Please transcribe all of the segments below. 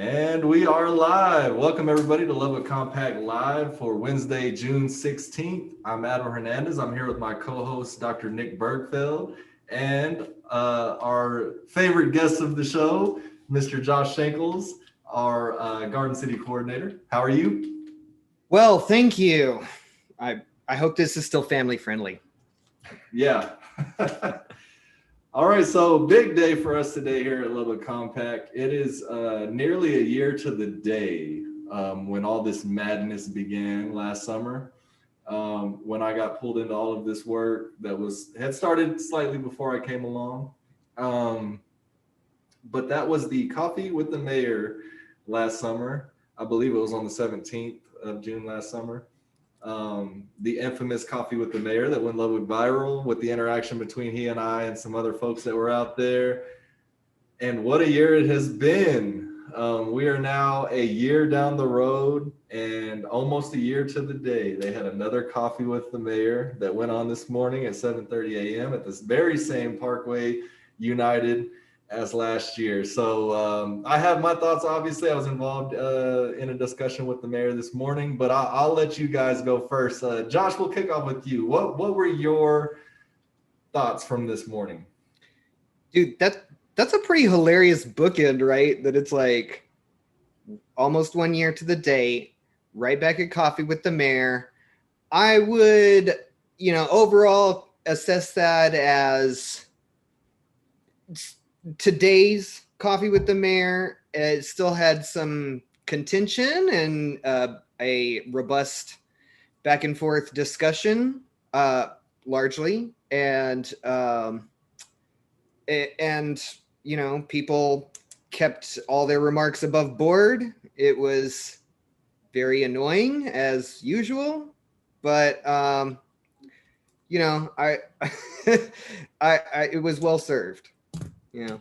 And we are live. Welcome everybody to Lubbock Compact Live for Wednesday, June 16th. I'm Adam Hernandez. I'm here with my co-host, Dr. Nick Bergfeld, and our favorite guest of the show, Mr. Josh Shankles, our Garden City coordinator. How are you? Well, thank you. I hope this is still family friendly. Yeah. All right, so big day for us today here at Lubbock Compact. It is nearly a year to the day when all this madness began last summer. When I got pulled into all of this work that had started slightly before I came along. But that was the Coffee with the Mayor last summer. I believe it was on the 17th of June last summer. The infamous Coffee with the Mayor that went Lubbock viral with the interaction between he and I and some other folks that were out there. And what a year it has been. We are now a year down the road and almost a year to the day. They had another Coffee with the Mayor that went on this morning at 7:30 a.m. at this very same Parkway United as last year. So I have my thoughts. Obviously, I was involved in a discussion with the mayor this morning, but I'll let you guys go first. Josh, we'll kick off with you. What were your thoughts from this morning? Dude, that's a pretty hilarious bookend, right? That it's like almost 1 year to the date, right back at Coffee with the Mayor. I would, overall assess that as today's Coffee with the Mayor. It still had some contention and a robust back and forth discussion, largely, and people kept all their remarks above board. It was very annoying as usual, but I it was well served. Yeah.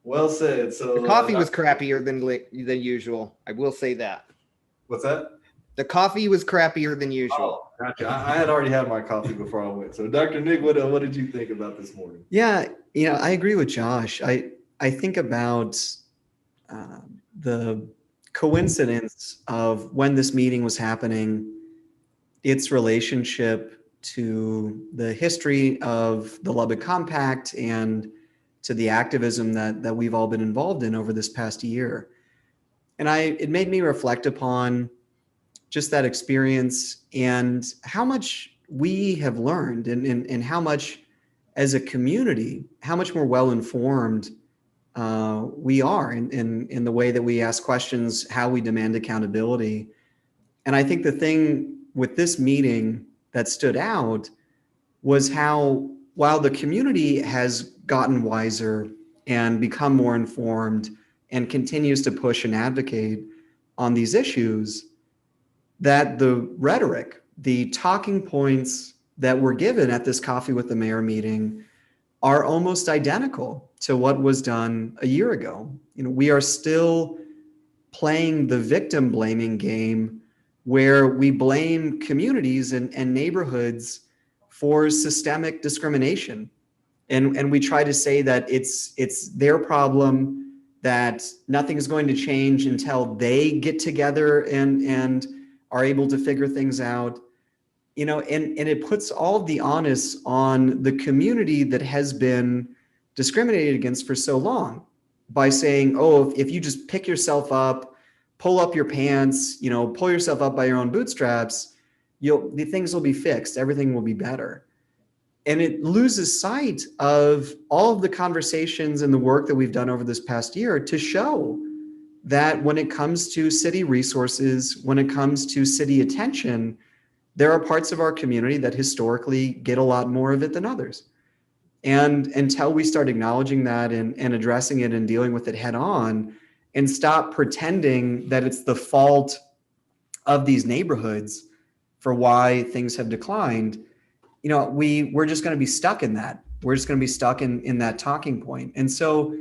Well said. So the coffee was crappier than usual. I will say that. What's that? The coffee was crappier than usual. Oh, gotcha. I had already had my coffee before I went. So Dr. Nick, what did you think about this morning? Yeah, I agree with Josh. I think about the coincidence of when this meeting was happening, its relationship to the history of the Lubbock Compact and to the activism that we've all been involved in over this past year. And it made me reflect upon just that experience and how much we have learned and how much as a community, how much more well-informed we are in the way that we ask questions, how we demand accountability. And I think the thing with this meeting that stood out was how, while the community has gotten wiser and become more informed and continues to push and advocate on these issues, that the rhetoric, the talking points that were given at this Coffee with the Mayor meeting are almost identical to what was done a year ago. We are still playing the victim blaming game where we blame communities and neighborhoods for systemic discrimination. And we try to say that it's their problem, that nothing is going to change until they get together and are able to figure things out, and it puts all of the onus on the community that has been discriminated against for so long by saying, oh, if you just pick yourself up, pull up your pants, pull yourself up by your own bootstraps, the things will be fixed, everything will be better. And it loses sight of all of the conversations and the work that we've done over this past year to show that when it comes to city resources, when it comes to city attention, there are parts of our community that historically get a lot more of it than others. And until we start acknowledging that and addressing it and dealing with it head on and stop pretending that it's the fault of these neighborhoods for why things have declined, we're just going to be stuck in that. We're just going to be stuck in that talking point. And so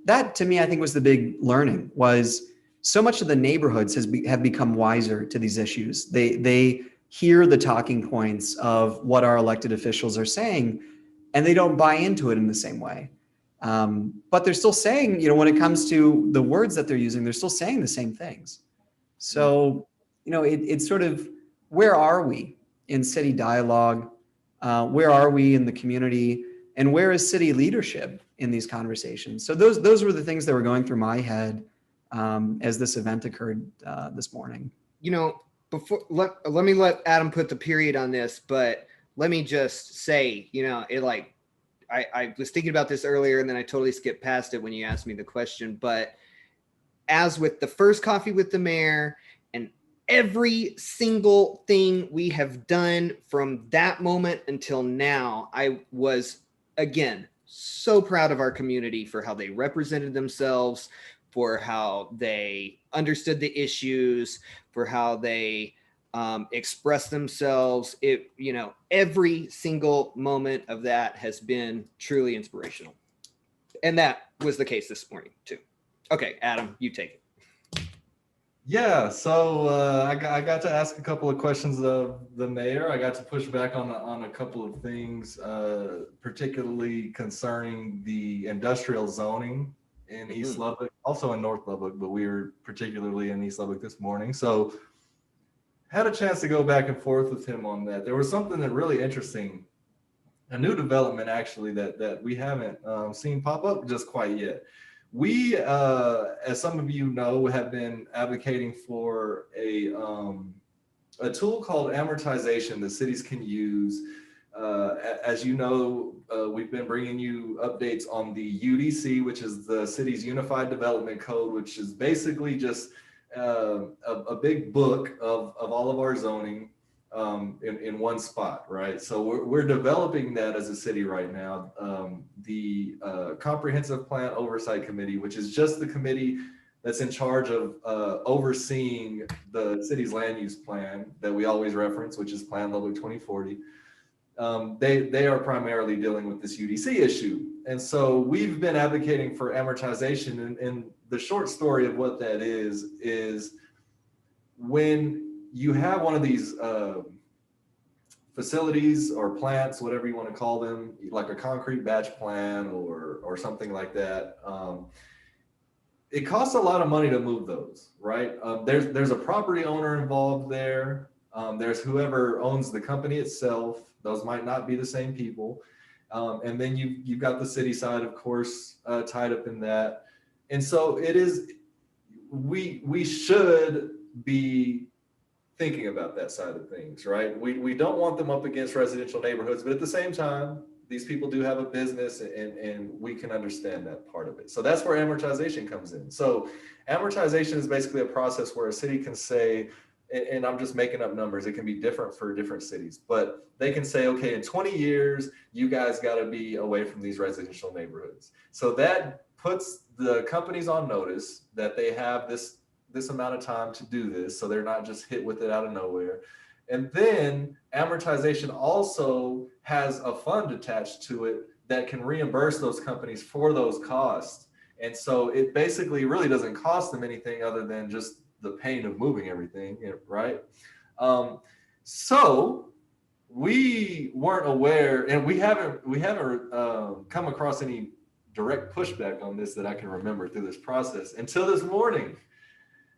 that, to me, I think was the big learning, was so much of the neighborhoods have become wiser to these issues. They hear the talking points of what our elected officials are saying, and they don't buy into it in the same way. But they're still saying, when it comes to the words that they're using, they're still saying the same things. So, it's sort of, where are we in city dialogue? Where are we in the community? And where is city leadership in these conversations? So those were the things that were going through my head as this event occurred this morning. Before let me let Adam put the period on this, but let me just say, I was thinking about this earlier and then I totally skipped past it when you asked me the question. But as with the first coffee with the mayor and every single thing we have done from that moment until now, I was, again, so proud of our community for how they represented themselves, for how they understood the issues, for how they express themselves. Every single moment of that has been truly inspirational. And that was the case this morning too. Okay, Adam, you take it. Yeah, so I got to ask a couple of questions of the mayor. I got to push back on a couple of things, particularly concerning the industrial zoning in East Lubbock, also in North Lubbock, but we were particularly in East Lubbock this morning. So had a chance to go back and forth with him on that. There was something that really interesting, a new development actually that we haven't seen pop up just quite yet. We, as some of you know, have been advocating for a tool called amortization that cities can use. As you know, we've been bringing you updates on the UDC, which is the city's Unified Development Code, which is basically just a big book of all of our zoning in one spot, right? So we're developing that as a city right now. The Comprehensive Plan Oversight Committee, which is just the committee that's in charge of overseeing the city's land use plan that we always reference, which is Plan Lubbock 2040. They are primarily dealing with this UDC issue. And so we've been advocating for amortization, and the short story of what that is when you have one of these facilities or plants, whatever you want to call them, like a concrete batch plant or something like that, it costs a lot of money to move those, right? There's a property owner involved there. There's whoever owns the company itself. Those might not be the same people. And then you've got the city side, of course, tied up in that. And so it is, we should be thinking about that side of things, right? We don't want them up against residential neighborhoods, but at the same time, these people do have a business and we can understand that part of it. So that's where amortization comes in. So amortization is basically a process where a city can say, and I'm just making up numbers, it can be different for different cities, but they can say, okay, in 20 years, you guys got to be away from these residential neighborhoods. So that puts the companies on notice that they have this amount of time to do this, so they're not just hit with it out of nowhere. And then amortization also has a fund attached to it that can reimburse those companies for those costs. And so it basically really doesn't cost them anything other than just the pain of moving everything, right? So we weren't aware, and we haven't come across any direct pushback on this that I can remember through this process until this morning.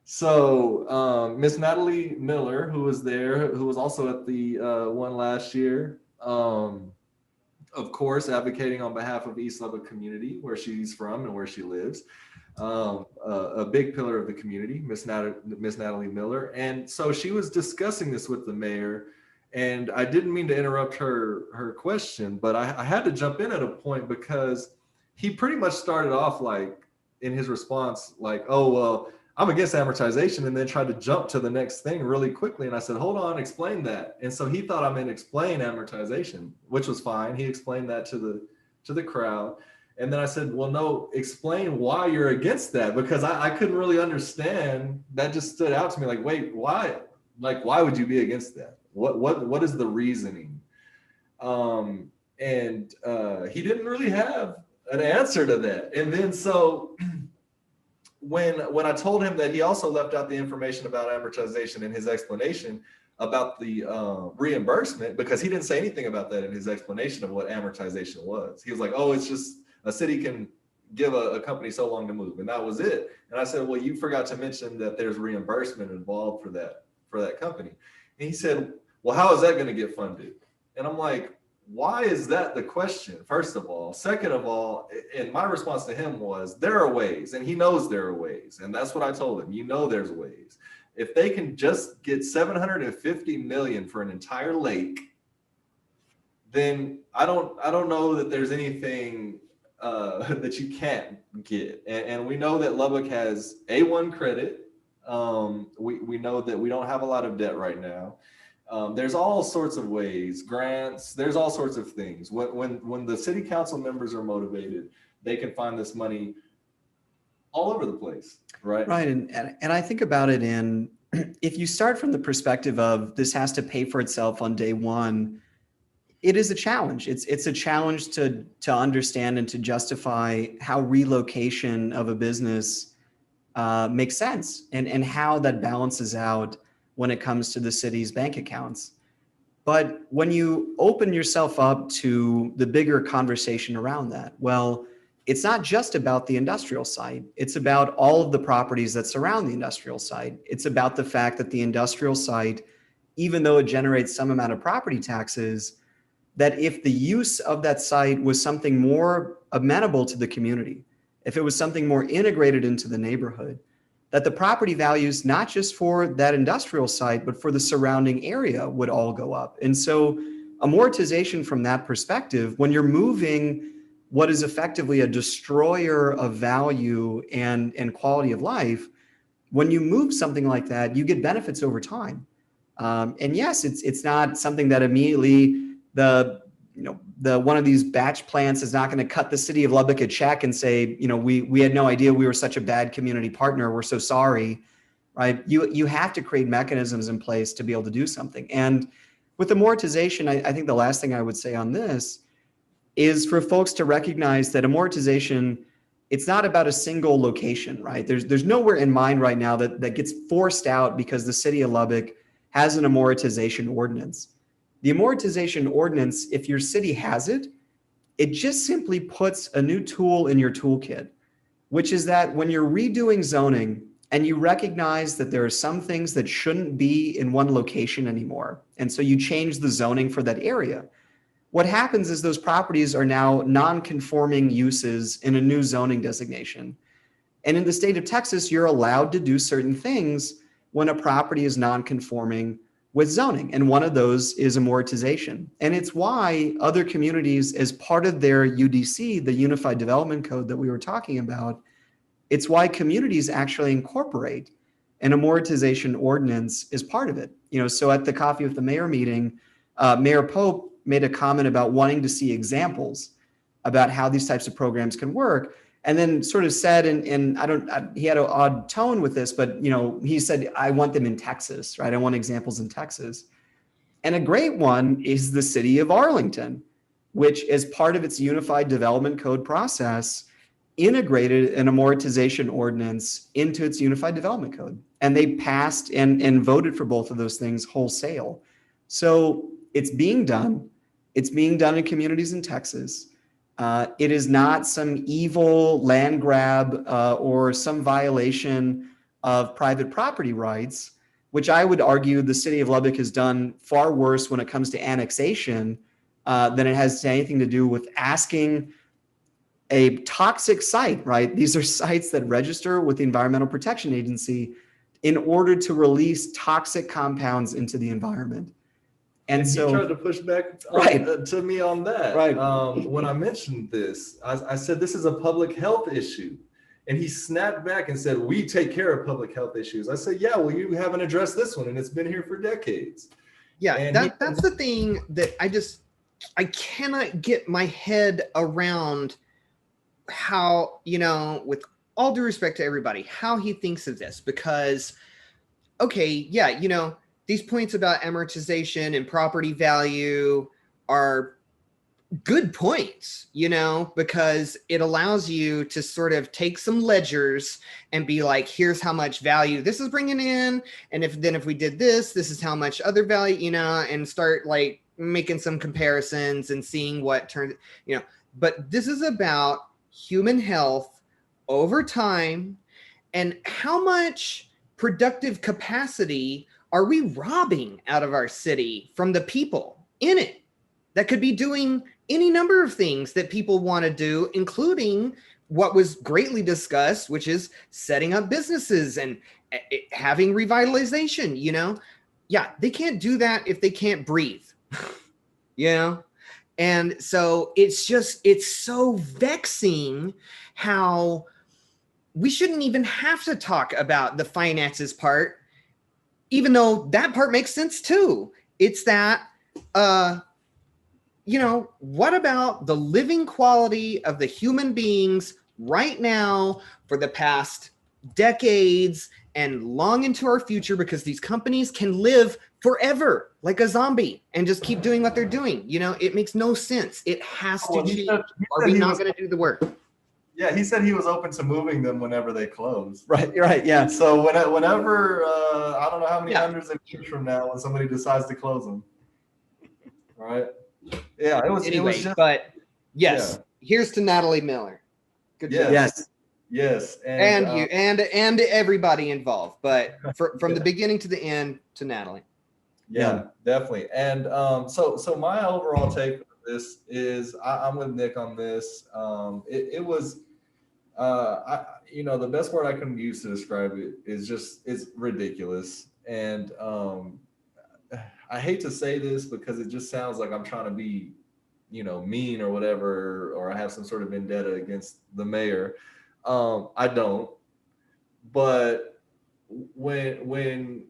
So Miss Natalie Miller, who was there, who was also at the one last year, of course, advocating on behalf of East Lubbock community, where she's from and where she lives, a big pillar of the community, Miss Natalie Miller. And so she was discussing this with the mayor, and I didn't mean to interrupt her question, but I had to jump in at a point because he pretty much started off like in his response, like, oh, well, I'm against amortization, and then tried to jump to the next thing really quickly. And I said, hold on, explain that. And so he thought I meant explain amortization, which was fine. He explained that to the crowd. And then I said, well, no, explain why you're against that, because I couldn't really understand. That just stood out to me. Like, wait, why? Like, why would you be against that? What is the reasoning? And he didn't really have an answer to that. And then so when I told him that, he also left out the information about amortization in his explanation about the reimbursement, because he didn't say anything about that in his explanation of what amortization was. He was like, oh, it's just A city can give a company so long to move, and that was it. And I said, well, you forgot to mention that there's reimbursement involved for that company. And he said, well, how is that going to get funded? And I'm like, why is that the question? First of all. Second of all, and my response to him was, there are ways, and he knows there are ways. And that's what I told him. There's ways. If they can just get $750 million for an entire lake, then I don't know that there's anything that you can't get. And we know that Lubbock has A1 credit. We know that we don't have a lot of debt right now. There's all sorts of ways, grants, there's all sorts of things. When the city council members are motivated, they can find this money all over the place, right? Right, and I think about it if you start from the perspective of this has to pay for itself on day one, it is a challenge. It's a challenge to understand and to justify how relocation of a business makes sense and how that balances out when it comes to the city's bank accounts. But when you open yourself up to the bigger conversation around that, well, it's not just about the industrial site. It's about all of the properties that surround the industrial site. It's about the fact that the industrial site, even though it generates some amount of property taxes, that if the use of that site was something more amenable to the community, if it was something more integrated into the neighborhood, that the property values, not just for that industrial site, but for the surrounding area would all go up. And so amortization from that perspective, when you're moving what is effectively a destroyer of value and quality of life, when you move something like that, you get benefits over time. And yes, it's not something that immediately the one of these batch plants is not going to cut the city of Lubbock a check and say, we had no idea we were such a bad community partner. We're so sorry, right? You have to create mechanisms in place to be able to do something. And with amortization, I think the last thing I would say on this is for folks to recognize that amortization, it's not about a single location, right? There's nowhere in mind right now that gets forced out because the city of Lubbock has an amortization ordinance. The amortization ordinance, if your city has it, it just simply puts a new tool in your toolkit, which is that when you're redoing zoning and you recognize that there are some things that shouldn't be in one location anymore, and so you change the zoning for that area, what happens is those properties are now non-conforming uses in a new zoning designation. And in the state of Texas, you're allowed to do certain things when a property is non-conforming with zoning. And one of those is amortization. And it's why other communities, as part of their UDC, the Unified Development Code that we were talking about, it's why communities actually incorporate an amortization ordinance as part of it. So at the Coffee with the Mayor meeting, Mayor Pope made a comment about wanting to see examples about how these types of programs can work. And then sort of said, and he had an odd tone with this, but he said, I want them in Texas, right? I want examples in Texas. And a great one is the city of Arlington, which as part of its Unified Development Code process, integrated an amortization ordinance into its Unified Development Code. And they passed and voted for both of those things wholesale. So it's being done. It's being done in communities in Texas. It is not some evil land grab or some violation of private property rights, which I would argue the city of Lubbock has done far worse when it comes to annexation than it has anything to do with asking a toxic site, right? These are sites that register with the Environmental Protection Agency in order to release toxic compounds into the environment. And so he tried to push back to me on that. Right. When I mentioned this, I said, this is a public health issue. And he snapped back and said, we take care of public health issues. I said, yeah, well, you haven't addressed this one, and it's been here for decades. Yeah, that's the thing that I cannot get my head around how, with all due respect to everybody, how he thinks of this. Because, okay, yeah, these points about amortization and property value are good points, because it allows you to sort of take some ledgers and be like, here's how much value this is bringing in. And if we did this is how much other value, and start like making some comparisons and seeing what turns, but this is about human health over time, and how much productive capacity are we robbing out of our city from the people in it that could be doing any number of things that people want to do, including what was greatly discussed, which is setting up businesses and having revitalization, you know? Yeah, they can't do that if they can't breathe, you know? And so it's so vexing how we shouldn't even have to talk about the finances part, even though that part makes sense too. It's that, what about the living quality of the human beings right now for the past decades and long into our future, because these companies can live forever like a zombie and just keep doing what they're doing. It makes no sense. It has to change. Are we not going to do the work? Yeah, he said he was open to moving them whenever they close. Right, yeah. So whenever, I don't know how many hundreds of years from now, when somebody decides to close them. All right. Yeah, it was just, but yes, here's to Natalie Miller. Good job. Yes. And you and everybody involved, but from the beginning to the end, to Natalie. Yeah, definitely. And so my overall take on this is I'm with Nick on this. It was the best word I can use to describe it is it's ridiculous. And I hate to say this because it just sounds like I'm trying to be, mean or whatever, or I have some sort of vendetta against the mayor. I don't. But when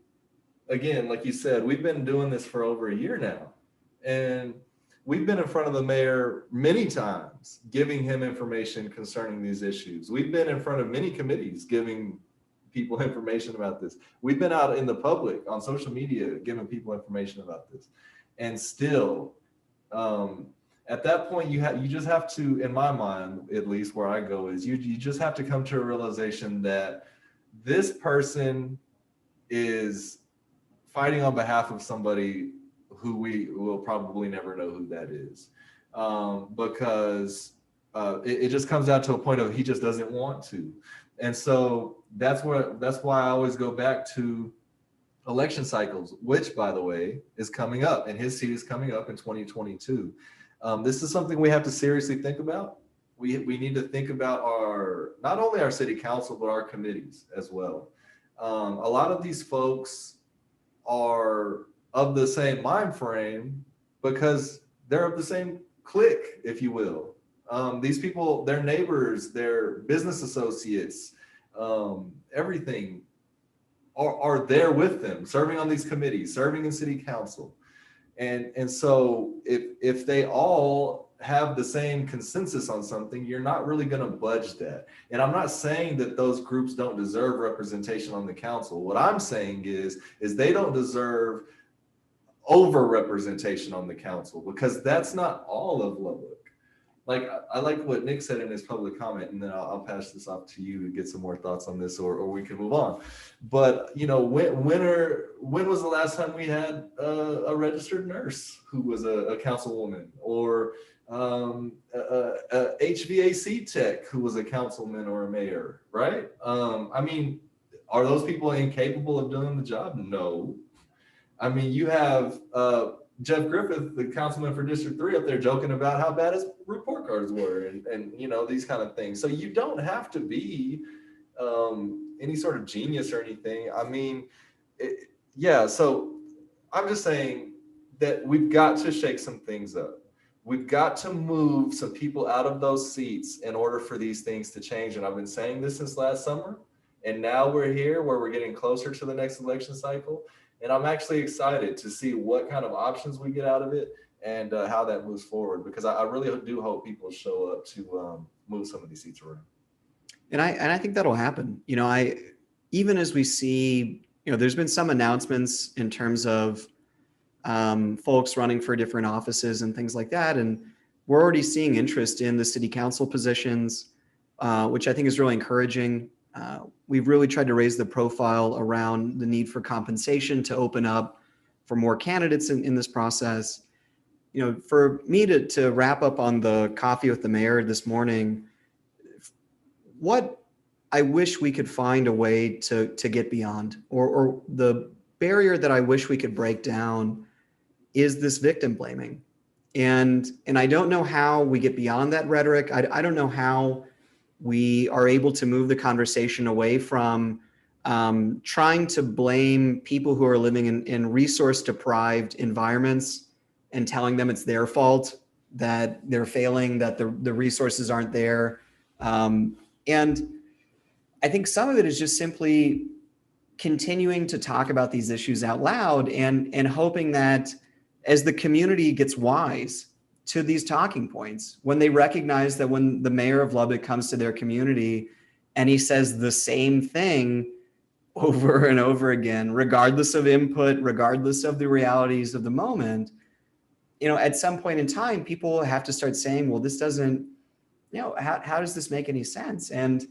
again, like you said, we've been doing this for over a year now, and we've been in front of the mayor many times, giving him information concerning these issues. We've been in front of many committees giving people information about this. We've been out in the public on social media giving people information about this. And still, at that point, you just have to, in my mind, at least where I go, is you just have to come to a realization that this person is fighting on behalf of somebody who we will probably never know who that is, because it just comes out to a point of he just doesn't want to. And so that's why I always go back to election cycles, which, by the way, is coming up, and his seat is coming up in 2022. This is something we have to seriously think about. We need to think about not only our city council, but our committees as well. A lot of these folks are of the same mind frame because they're of the same clique, if you will. These people, their neighbors, their business associates, everything are there with them, serving on these committees, serving in city council. And so if they all have the same consensus on something, you're not really going to budge that. And I'm not saying that those groups don't deserve representation on the council. What I'm saying is they don't deserve over representation on the council, because that's not all of Lubbock. Like, I like what Nick said in his public comment, and then I'll pass this off to you to get some more thoughts on this, or we can move on. But when was the last time we had a registered nurse who was a councilwoman, or a HVAC tech who was a councilman or a mayor, right? I mean, are those people incapable of doing the job? No. I mean, you have Jeff Griffith, the councilman for District 3, up there joking about how bad his report cards were, and these kind of things. So you don't have to be any sort of genius or anything. I mean, so I'm just saying that we've got to shake some things up. We've got to move some people out of those seats in order for these things to change. And I've been saying this since last summer, and now we're here where we're getting closer to the next election cycle. And I'm actually excited to see what kind of options we get out of it and how that moves forward, because I really do hope people show up to move some of these seats around. And I think that'll happen. Even as we see, there's been some announcements in terms of folks running for different offices and things like that. And we're already seeing interest in the city council positions, which I think is really encouraging. We've really tried to raise the profile around the need for compensation to open up for more candidates in this process. For me to wrap up on the coffee with the mayor this morning, what I wish we could find a way to get beyond, or the barrier that I wish we could break down, is this victim blaming. And I don't know how we get beyond that rhetoric. I don't know how we are able to move the conversation away from trying to blame people who are living in resource deprived environments and telling them it's their fault that they're failing, that the resources aren't there. And I think some of it is just simply continuing to talk about these issues out loud and hoping that as the community gets wise to these talking points, when they recognize that when the mayor of Lubbock comes to their community and he says the same thing over and over again, regardless of input, regardless of the realities of the moment, at some point in time, people have to start saying, well, this doesn't, how does this make any sense? And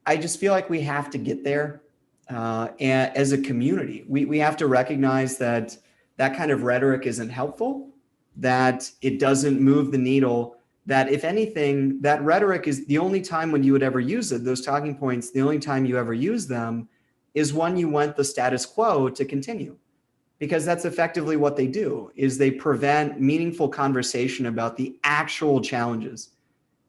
I just feel like we have to get there and as a community. We have to recognize that kind of rhetoric isn't helpful, that it doesn't move the needle, that if anything, that rhetoric is the only time when you would ever use it, those talking points, the only time you ever use them is when you want the status quo to continue. Because that's effectively what they do, is they prevent meaningful conversation about the actual challenges.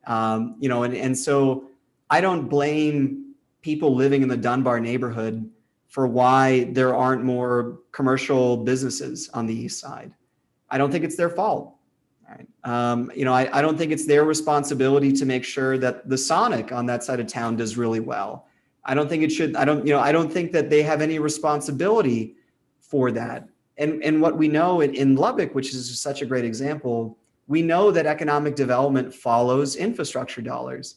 And so I don't blame people living in the Dunbar neighborhood for why there aren't more commercial businesses on the east side. I don't think it's their fault. Right? I don't think it's their responsibility to make sure that the Sonic on that side of town does really well. I don't think it should. I don't think that they have any responsibility for that. And what we know in Lubbock, which is just such a great example, we know that economic development follows infrastructure dollars,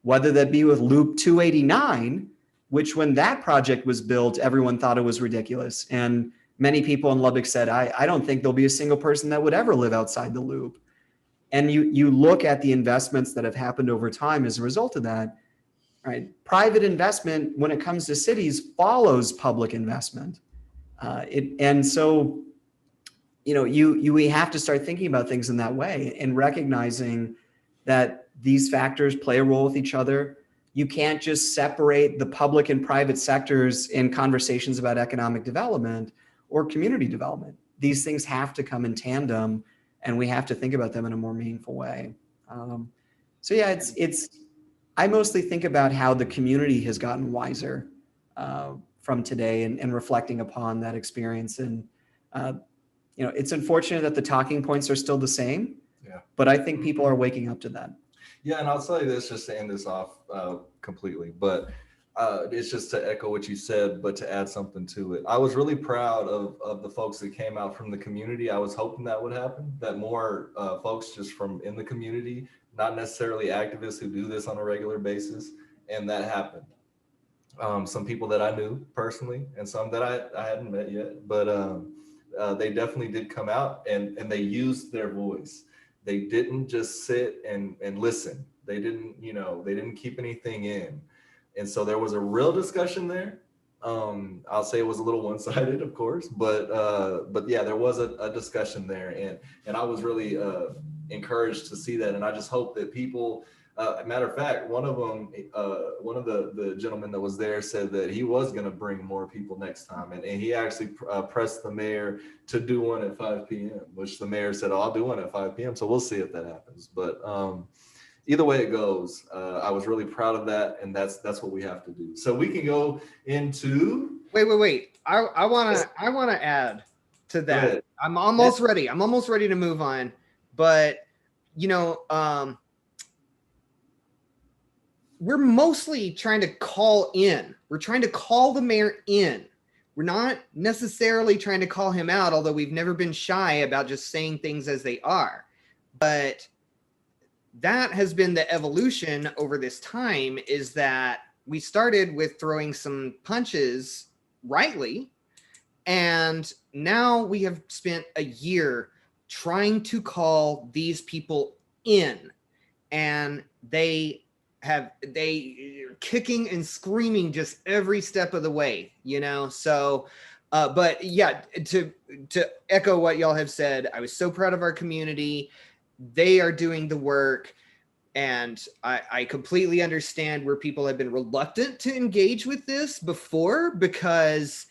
whether that be with Loop 289, which when that project was built, everyone thought it was ridiculous. And many people in Lubbock said, I don't think there'll be a single person that would ever live outside the loop. And you look at the investments that have happened over time as a result of that, right? Private investment, when it comes to cities, follows public investment. And so, we have to start thinking about things in that way and recognizing that these factors play a role with each other. You can't just separate the public and private sectors in conversations about economic development or community development. These things have to come in tandem, and we have to think about them in a more meaningful way. I mostly think about how the community has gotten wiser from today and reflecting upon that experience. And, it's unfortunate that the talking points are still the same, but I think people are waking up to that. Yeah, and I'll tell you this just to end this off completely, but it's just to echo what you said, but to add something to it. I was really proud of the folks that came out from the community. I was hoping that would happen, that more folks just from in the community, not necessarily activists who do this on a regular basis, and that happened. Some people that I knew personally and some that I hadn't met yet, but they definitely did come out and they used their voice. They didn't just sit and listen. They didn't keep anything in. And so there was a real discussion there. I'll say it was a little one-sided, of course, but yeah, there was a discussion there, and I was really encouraged to see that. And I just hope that people, matter of fact, one of the gentlemen that was there said that he was going to bring more people next time, and he actually pressed the mayor to do one at 5 p.m., which the mayor said, I'll do one at 5 p.m. So we'll see if that happens. But either way it goes, I was really proud of that, and that's what we have to do. So we can go into. Wait. I want to add to that. I'm almost ready. I'm almost ready to move on, but we're mostly trying to call in. We're trying to call the mayor in. We're not necessarily trying to call him out, although we've never been shy about just saying things as they are. But that has been the evolution over this time, is that we started with throwing some punches rightly, and now we have spent a year trying to call these people in, and they are kicking and screaming just every step of the way, so but yeah, to echo what y'all have said, I was so proud of our community. They are doing the work. And I completely understand where people have been reluctant to engage with this before, because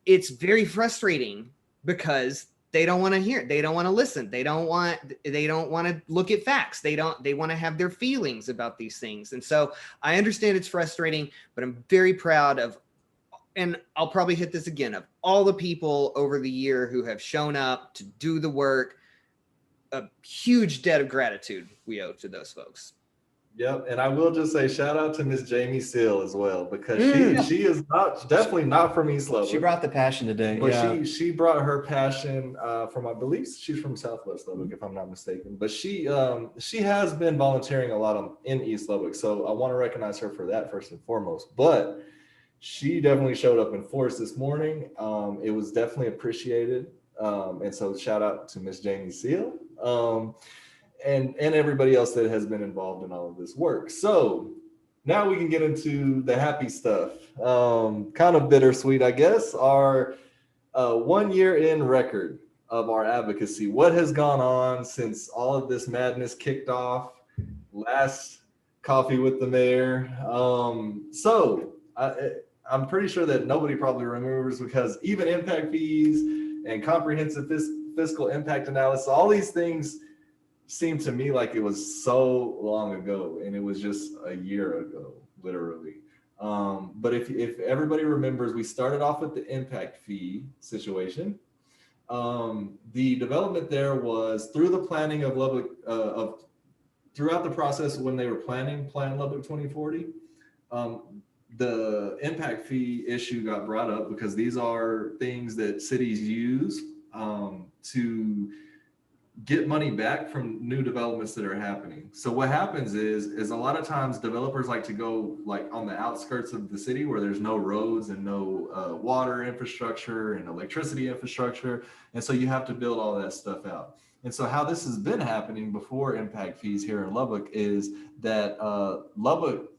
it's very frustrating, because they don't want to hear it. They don't want to listen. They don't want to look at facts. They want to have their feelings about these things. And so I understand it's frustrating, but I'm very proud of, and I'll probably hit this again, of all the people over the year who have shown up to do the work. A huge debt of gratitude we owe to those folks. Yep, and I will just say shout out to Miss Jamie Seal as well, because she is definitely not from East Lubbock. She brought the passion today. But she brought her passion from, I believe she's from Southwest Lubbock, if I'm not mistaken. But she has been volunteering a lot in East Lubbock, so I want to recognize her for that first and foremost. But she definitely showed up in force this morning. It was definitely appreciated, and so shout out to Miss Jamie Seal. And everybody else that has been involved in all of this work. So now we can get into the happy stuff. Kind of bittersweet, I guess. Our 1 year in record of our advocacy. What has gone on since all of this madness kicked off? Last coffee with the mayor. I'm pretty sure that nobody probably remembers, because even impact fees and comprehensive fiscal impact analysis, all these things seemed to me like it was so long ago, and it was just a year ago, literally. But if everybody remembers, we started off with the impact fee situation. The development there was through the planning of Lubbock, throughout the process when they were planning Plan Lubbock 2040. The impact fee issue got brought up because these are things that cities use to get money back from new developments that are happening. So what happens is a lot of times developers like to go like on the outskirts of the city where there's no roads and no water infrastructure and electricity infrastructure. And so you have to build all that stuff out. And so how this has been happening before impact fees here in Lubbock is that Lubbock,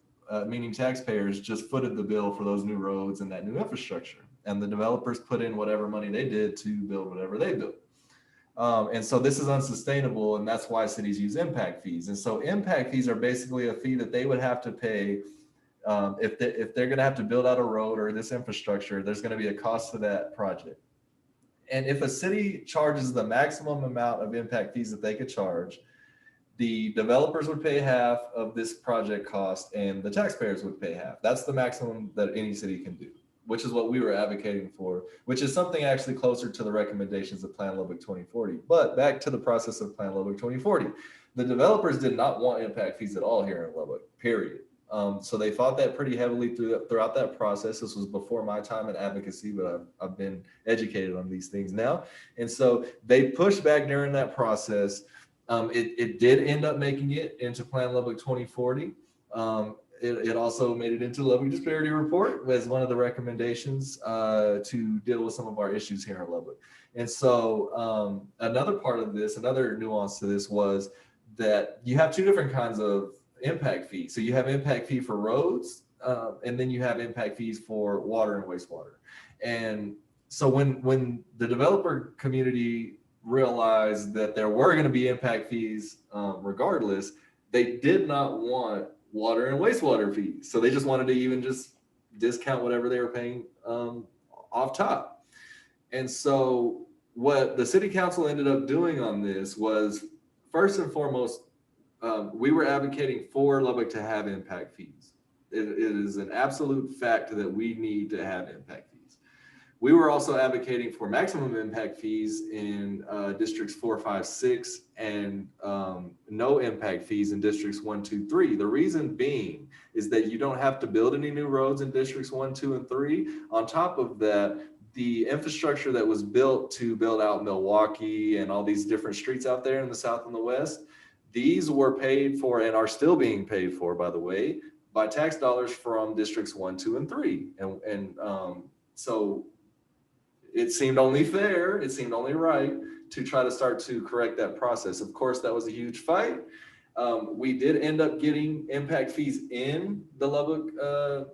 meaning taxpayers, just footed the bill for those new roads and that new infrastructure. And the developers put in whatever money they did to build whatever they built. And so this is unsustainable, and that's why cities use impact fees. And so impact fees are basically a fee that they would have to pay if they're going to have to build out a road or this infrastructure. There's going to be a cost to that project. And if a city charges the maximum amount of impact fees that they could charge, the developers would pay half of this project cost and the taxpayers would pay half. That's the maximum that any city can do, which is what we were advocating for, which is something actually closer to the recommendations of Plan Lubbock 2040. But back to the process of Plan Lubbock 2040. The developers did not want impact fees at all here in Lubbock, period. So they fought that pretty heavily throughout that process. This was before my time in advocacy, but I've been educated on these things now. And so they pushed back during that process. It did end up making it into Plan Lubbock 2040. It also made it into the Lubbock Disparity Report as one of the recommendations to deal with some of our issues here in Lubbock. And so another part of this, another nuance to this was that you have two different kinds of impact fees. So you have impact fee for roads, and then you have impact fees for water and wastewater. And so when the developer community realized that there were going to be impact fees regardless, they did not want water and wastewater fees. So they just wanted to even just discount whatever they were paying off top. And so what the city council ended up doing on this was, first and foremost, we were advocating for Lubbock to have impact fees. It is an absolute fact that we need to have impact fees. We were also advocating for maximum impact fees in districts 4, 5, 6, and no impact fees in districts 1, 2, 3. The reason being is that you don't have to build any new roads in districts 1, 2, and 3. On top of that, the infrastructure that was built to build out Milwaukee and all these different streets out there in the South and the West, these were paid for and are still being paid for, by the way, by tax dollars from districts 1, 2, and 3. And so it seemed only fair, it seemed only right to try to start to correct that process. Of course, that was a huge fight. We did end up getting impact fees in the Lubbock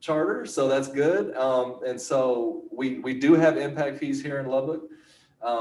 charter, so that's good. And so we do have impact fees here in Lubbock.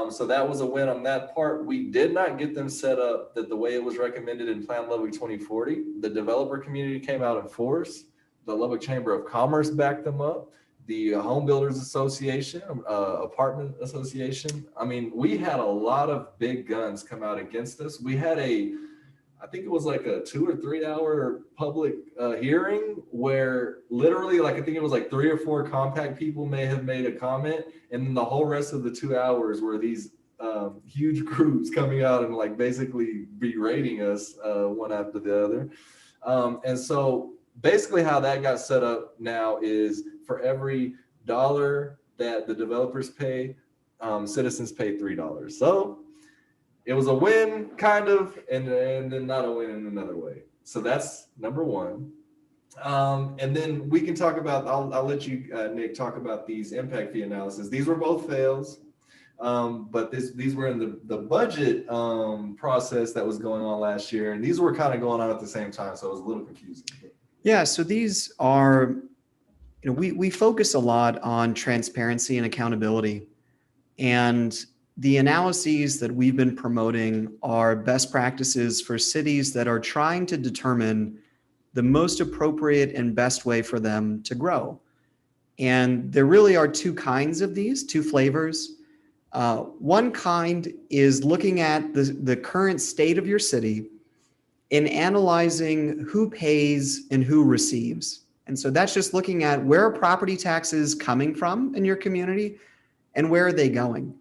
So that was a win on that part. We did not get them set up that the way it was recommended in Plan Lubbock 2040. The developer community came out in force. The Lubbock Chamber of Commerce backed them up. The Home Builders Association, Apartment Association. I mean, we had a lot of big guns come out against us. We had I think it was like a 2 or 3 hour public hearing where literally, like, I think it was like 3 or 4 compact people may have made a comment, and then the whole rest of the 2 hours were these huge groups coming out and like basically berating us one after the other. And so basically how that got set up now is for every dollar that the developers pay, citizens pay $3. So it was a win, kind of, and then not a win in another way. So that's number one. And then we can talk about, I'll let you, Nick, talk about these impact fee analysis. These were both fails, but these were in the budget process that was going on last year. And these were kind of going on at the same time, so it was a little confusing. Yeah, so these are, we focus a lot on transparency and accountability. And the analyses that we've been promoting are best practices for cities that are trying to determine the most appropriate and best way for them to grow. And there really are 2 kinds of these, 2 flavors. One kind is looking at the current state of your city and analyzing who pays and who receives. And so that's just looking at where are property taxes coming from in your community and where are they going.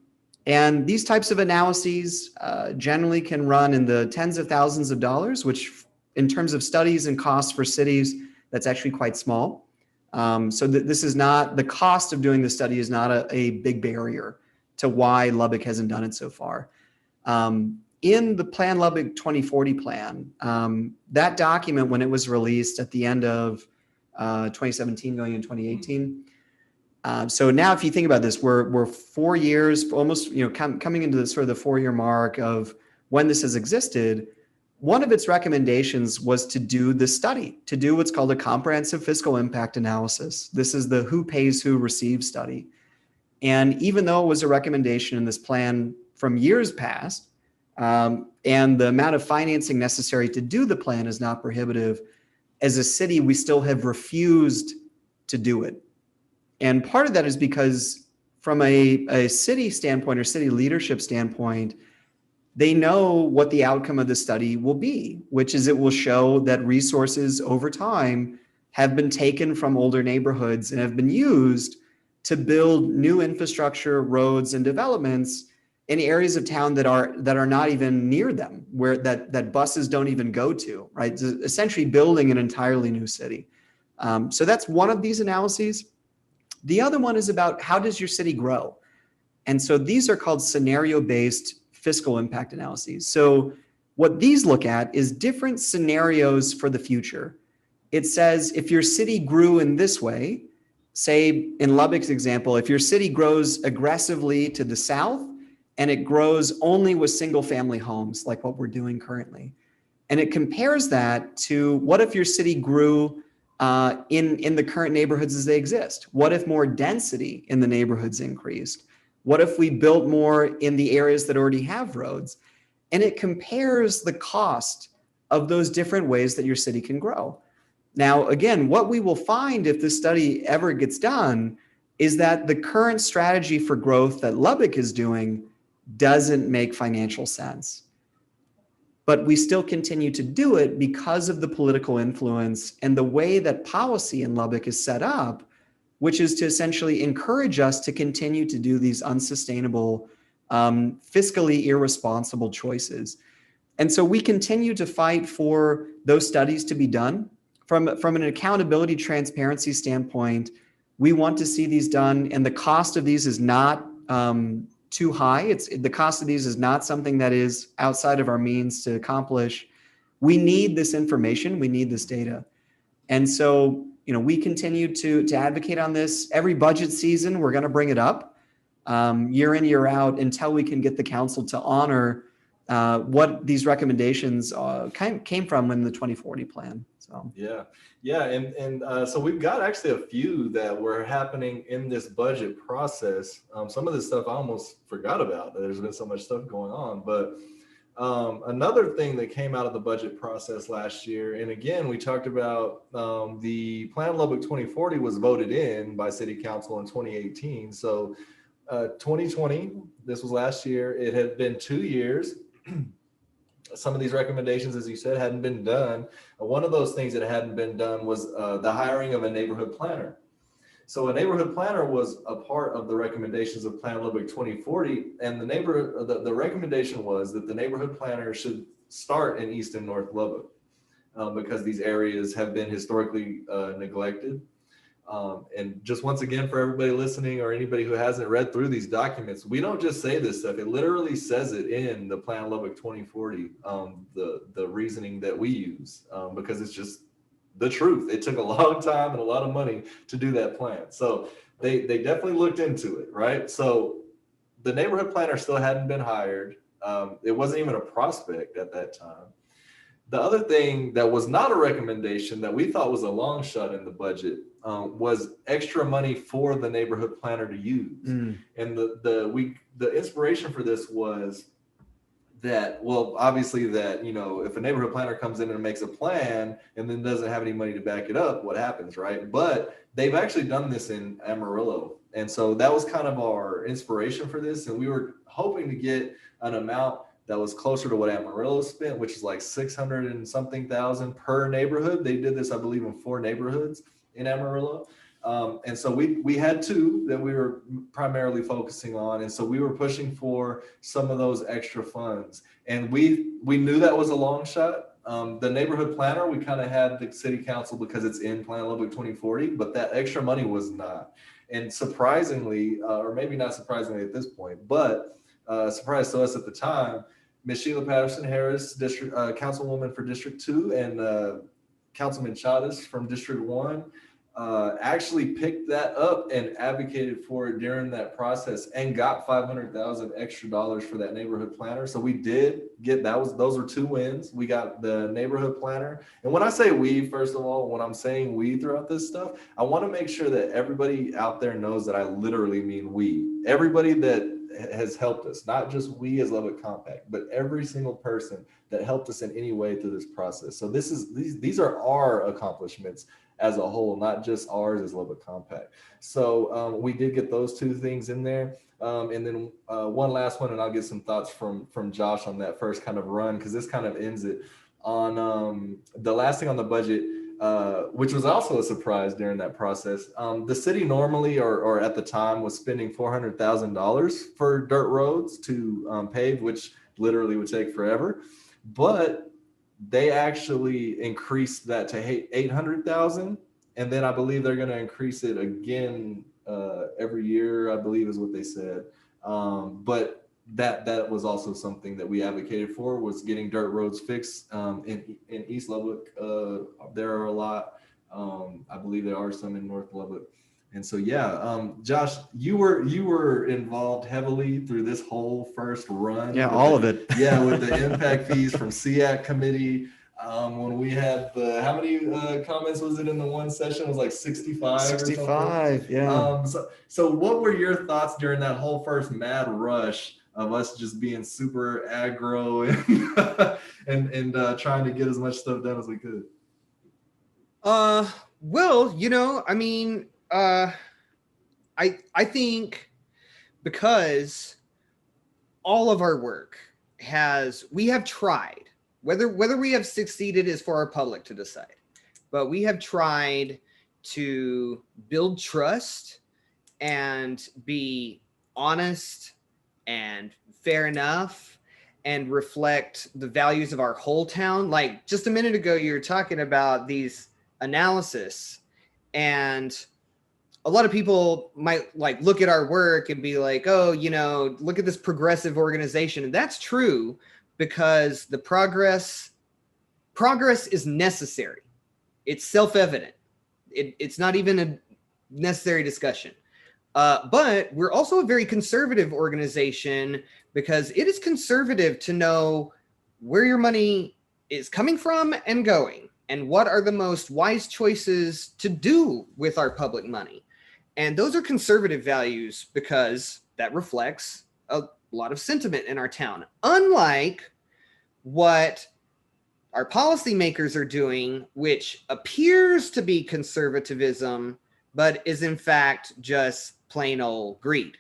And these types of analyses generally can run in the tens of thousands of dollars, which in terms of studies and costs for cities, that's actually quite small. So this is not, the cost of doing the study is not a big barrier to why Lubbock hasn't done it so far. In the Plan Lubbock 2040 plan, that document, when it was released at the end of 2017 going in 2018, so now if you think about this, we're 4 years, almost, coming into the sort of the 4-year mark of when this has existed. One of its recommendations was to do the study, to do what's called a comprehensive fiscal impact analysis. This is the who pays, who receives study. And even though it was a recommendation in this plan from years past, and the amount of financing necessary to do the plan is not prohibitive, as a city, we still have refused to do it. And part of that is because from a city standpoint or city leadership standpoint, they know what the outcome of the study will be, which is it will show that resources over time have been taken from older neighborhoods and have been used to build new infrastructure, roads, and developments in areas of town that are not even near them, where that buses don't even go to, right? It's essentially building an entirely new city. So that's one of these analyses. The other one is about how does your city grow? And so these are called scenario-based fiscal impact analyses. So what these look at is different scenarios for the future. It says if your city grew in this way, say in Lubbock's example, if your city grows aggressively to the south and it grows only with single family homes, like what we're doing currently, and it compares that to what if your city grew in the current neighborhoods as they exist? What if more density in the neighborhoods increased? What if we built more in the areas that already have roads? And it compares the cost of those different ways that your city can grow. Now, again, what we will find if this study ever gets done is that the current strategy for growth that Lubbock is doing doesn't make financial sense. But we still continue to do it because of the political influence and the way that policy in Lubbock is set up, which is to essentially encourage us to continue to do these unsustainable, fiscally irresponsible choices. And so we continue to fight for those studies to be done. From an accountability transparency standpoint, we want to see these done, and the cost of these is not too high. The cost of these is not something that is outside of our means to accomplish. We need this information. We need this data. And so, we continue to advocate on this. Every budget season, we're going to bring it up year in, year out until we can get the council to honor what these recommendations came from in the 2040 plan. So yeah, and so we've got actually a few that were happening in this budget process. Some of this stuff I almost forgot about. There's been so much stuff going on, but another thing that came out of the budget process last year, and again, we talked about the Plan Lubbock 2040 was voted in by City Council in 2018. So 2020, this was last year. It had been 2 years. Some of these recommendations, as you said, hadn't been done. One of those things that hadn't been done was the hiring of a neighborhood planner. So a neighborhood planner was a part of the recommendations of Plan Lubbock 2040, and the recommendation was that the neighborhood planner should start in East and North Lubbock because these areas have been historically neglected. And just once again, for everybody listening or anybody who hasn't read through these documents, we don't just say this stuff. It literally says it in the Plan Lubbock 2040, the reasoning that we use, because it's just the truth. It took a long time and a lot of money to do that plan. So they definitely looked into it, right? So the neighborhood planner still hadn't been hired. It wasn't even a prospect at that time. The other thing that was not a recommendation that we thought was a long shot in the budget was extra money for the neighborhood planner to use. And the inspiration for this was that, well, obviously that, you know, if a neighborhood planner comes in and makes a plan and then doesn't have any money to back it up, what happens, right? But they've actually done this in Amarillo. And so that was kind of our inspiration for this. And we were hoping to get an amount that was closer to what Amarillo spent, which is like 600 and something thousand per neighborhood. They did this, I believe, in 4 neighborhoods in Amarillo. And so we had 2 that we were primarily focusing on. And so we were pushing for some of those extra funds. And we knew that was a long shot. The neighborhood planner, we kind of had the city council because it's in Plan Lubbock 2040, but that extra money was not. And surprisingly, or maybe not surprisingly at this point, but surprise to us at the time, Ms. Sheila Patterson Harris, district councilwoman for District 2, and Councilman Chavez from District 1, actually picked that up and advocated for it during that process and got $500,000 extra dollars for that neighborhood planner. So we did get those were 2 wins. We got the neighborhood planner. And when I say we, first of all, when I'm saying we throughout this stuff, I want to make sure that everybody out there knows that I literally mean we. Everybody that has helped us, not just we as Lubbock Compact, but every single person that helped us in any way through this process. So these are our accomplishments as a whole, not just ours as Lubbock Compact. So we did get those 2 things in there. And then one last one, and I'll get some thoughts from Josh on that first kind of run, because this kind of ends it. On the last thing on the budget, which was also a surprise during that process. The city normally, or at the time, was spending $400,000 for dirt roads to pave, which literally would take forever. But they actually increased that to $800,000, and then I believe they're going to increase it again every year, I believe is what they said. But that was also something that we advocated for, was getting dirt roads fixed in East Lubbock. There are a lot. I believe there are some in North Lubbock. And so, yeah, Josh, you were involved heavily through this whole first run. Yeah, all of it. Yeah, with the impact fees from SEAC committee. When we had how many comments was it in the one session? It was like 65. 65, yeah. So what were your thoughts during that whole first mad rush of us just being super aggro and trying to get as much stuff done as we could? Well, you know, I mean, I think because all of our work we have tried, whether we have succeeded is for our public to decide, but we have tried to build trust and be honest and fair enough and reflect the values of our whole town. Like just a minute ago, you were talking about these analysis, and a lot of people might like look at our work and be like, oh, you know, look at this progressive organization. And that's true, because the progress is necessary. It's self-evident. It's not even a necessary discussion. But we're also a very conservative organization because it is conservative to know where your money is coming from and going, and what are the most wise choices to do with our public money. And those are conservative values because that reflects a lot of sentiment in our town. Unlike what our policymakers are doing, which appears to be conservatism, but is in fact just plain old greed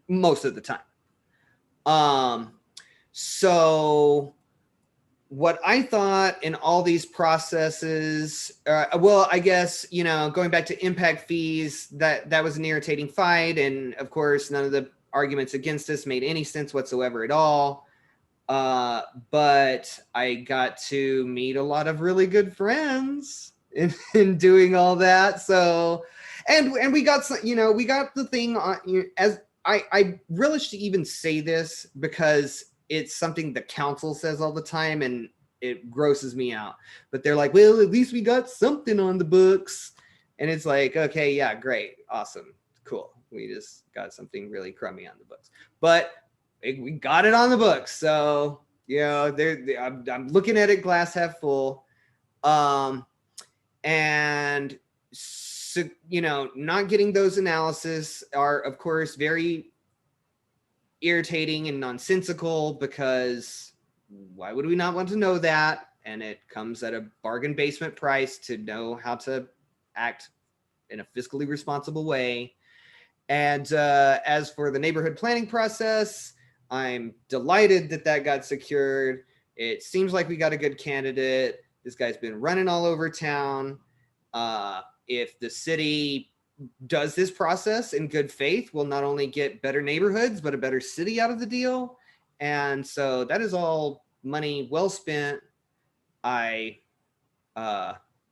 most of the time. So what I thought in all these processes, well, I guess, going back to impact fees, that was an irritating fight. And of course, none of the arguments against us made any sense whatsoever at all. But I got to meet a lot of really good friends in doing all that. So, and we got some, we got the thing on, as I relish to even say this because it's something the council says all the time and it grosses me out, but they're like, well, at least we got something on the books. And it's like, okay, yeah, great. Awesome. Cool. We just got something really crummy on the books, but we got it on the books. So, I'm looking at it glass half full. And so, not getting those analysis are, of course, very irritating and nonsensical, because why would we not want to know that? And it comes at a bargain basement price to know how to act in a fiscally responsible way. And as for the neighborhood planning process, I'm delighted that got secured. It seems like we got a good candidate. This guy's been running all over town. If the city does this process in good faith, we'll not only get better neighborhoods, but a better city out of the deal. And so that is all money well spent. And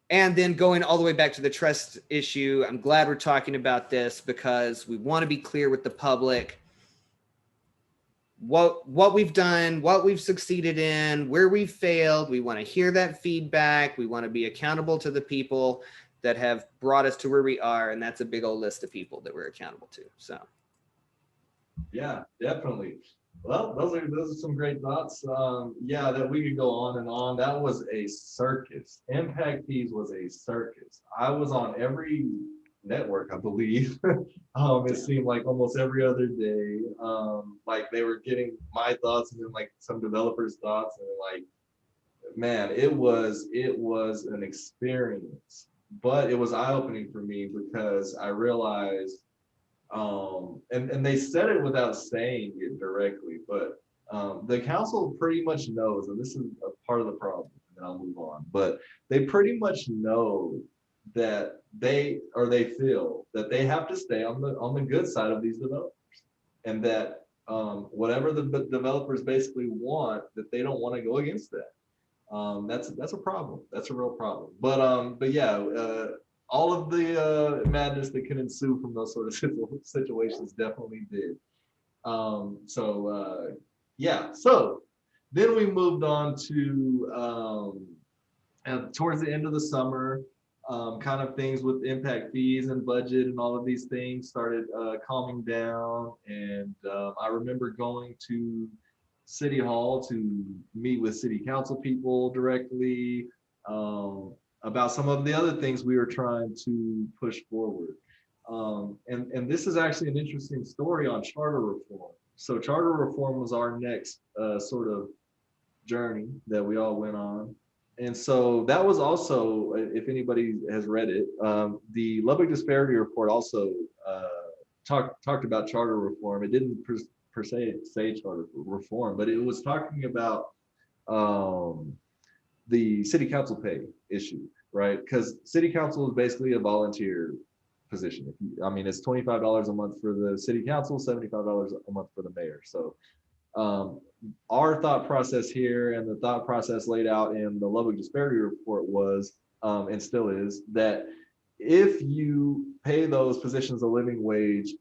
then going all the way back to the trust issue, I'm glad we're talking about this because we want to be clear with the public what we've done, what we've succeeded in, where we've failed. We want to hear that feedback. We want to be accountable to the people that have brought us to where we are. And that's a big old list of people that we're accountable to. So. Yeah, definitely. Well, those are some great thoughts. That we could go on and on. That was a circus. Impact Fees was a circus. I was on every network, I believe. It seemed like almost every other day. Like they were getting my thoughts and then like some developers' thoughts, and like, man, it was an experience. But it was eye-opening for me because I realized, and they said it without saying it directly, but the council pretty much knows, and this is a part of the problem, and then I'll move on, but they pretty much know that they feel that they have to stay on the good side of these developers, and that whatever the developers basically want, that they don't want to go against that. That's a problem. That's a real problem. But yeah, all of the madness that can ensue from those sort of situations definitely did. So then we moved on to towards the end of the summer, kind of things with impact fees and budget and all of these things started calming down. And I remember going to City Hall to meet with city council people directly about some of the other things we were trying to push forward. And this is actually an interesting story on charter reform. So charter reform was our next sort of journey that we all went on. And so that was also, if anybody has read it, the Lubbock Disparity Report also talked about charter reform. It didn't per se say charter reform, but it was talking about the city council pay issue, right? Because city council is basically a volunteer position. It's $25 a month for the city council, $75 a month for the mayor. So our thought process here and the thought process laid out in the Lubbock Disparity Report was, and still is, that if you pay those positions a living wage,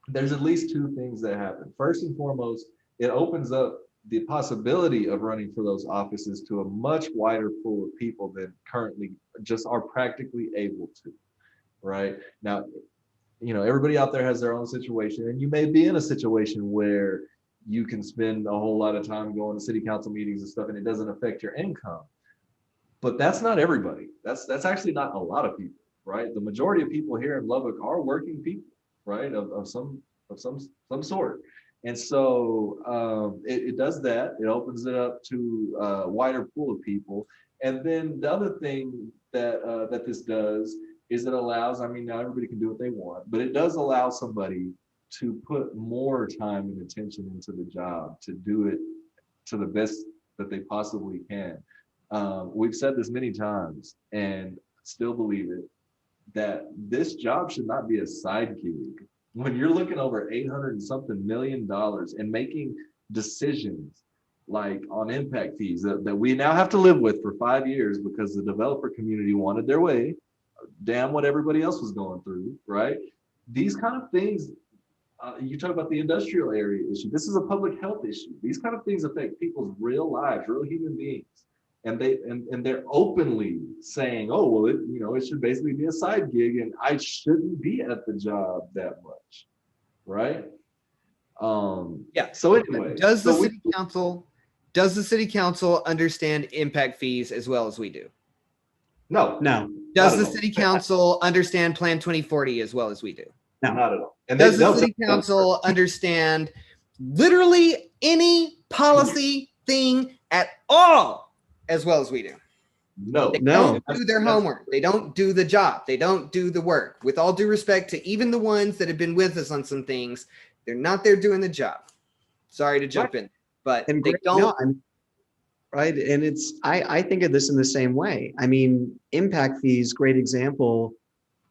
there's at least two things that happen. First and foremost, it opens up the possibility of running for those offices to a much wider pool of people than currently just are practically able to, right? Now, everybody out there has their own situation, and you may be in a situation where you can spend a whole lot of time going to city council meetings and stuff, and it doesn't affect your income. But that's not everybody. That's actually not a lot of people, right? The majority of people here in Lubbock are working people, right? Of some sort. And so it does that. It opens it up to a wider pool of people. And then the other thing that this does is it allows, now everybody can do what they want, but it does allow somebody to put more time and attention into the job, to do it to the best that they possibly can. We've said this many times and still believe it, that this job should not be a side gig. When you're looking over $800 and something million and making decisions like on impact fees that we now have to live with for 5 years because the developer community wanted their way, damn what everybody else was going through, right? These kind of things, you talk about the industrial area issue. This is a public health issue. These kind of things affect people's real lives, real human beings. And they're openly saying, oh, well, it should basically be a side gig and I shouldn't be at the job that much, right? Yeah. So anyway, does the city council understand impact fees as well as we do? No. Does the city council understand Plan 2040 as well as we do? No, not at all. And does the city council understand literally any policy thing at all as well as we do? No. They don't do their homework. They don't do the job. They don't do the work. With all due respect to even the ones that have been with us on some things, they're not there doing the job. Sorry to jump in, but and they don't. Right. And I think of this in the same way. Impact fees, great example.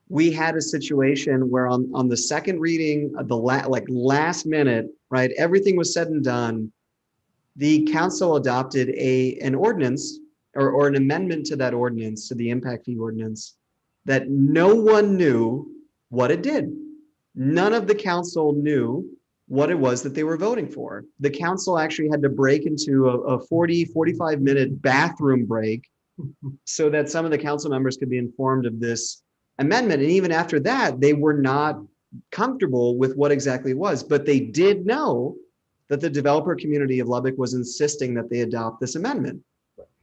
We had a situation where on the second reading of the last minute, right, everything was said and done. The council adopted an ordinance or an amendment to that ordinance, to the impact fee ordinance, that no one knew what it did. None of the council knew what it was that they were voting for. The council actually had to break into a 45-minute bathroom break so that some of the council members could be informed of this amendment. And even after that, they were not comfortable with what exactly it was, but they did know that the developer community of Lubbock was insisting that they adopt this amendment.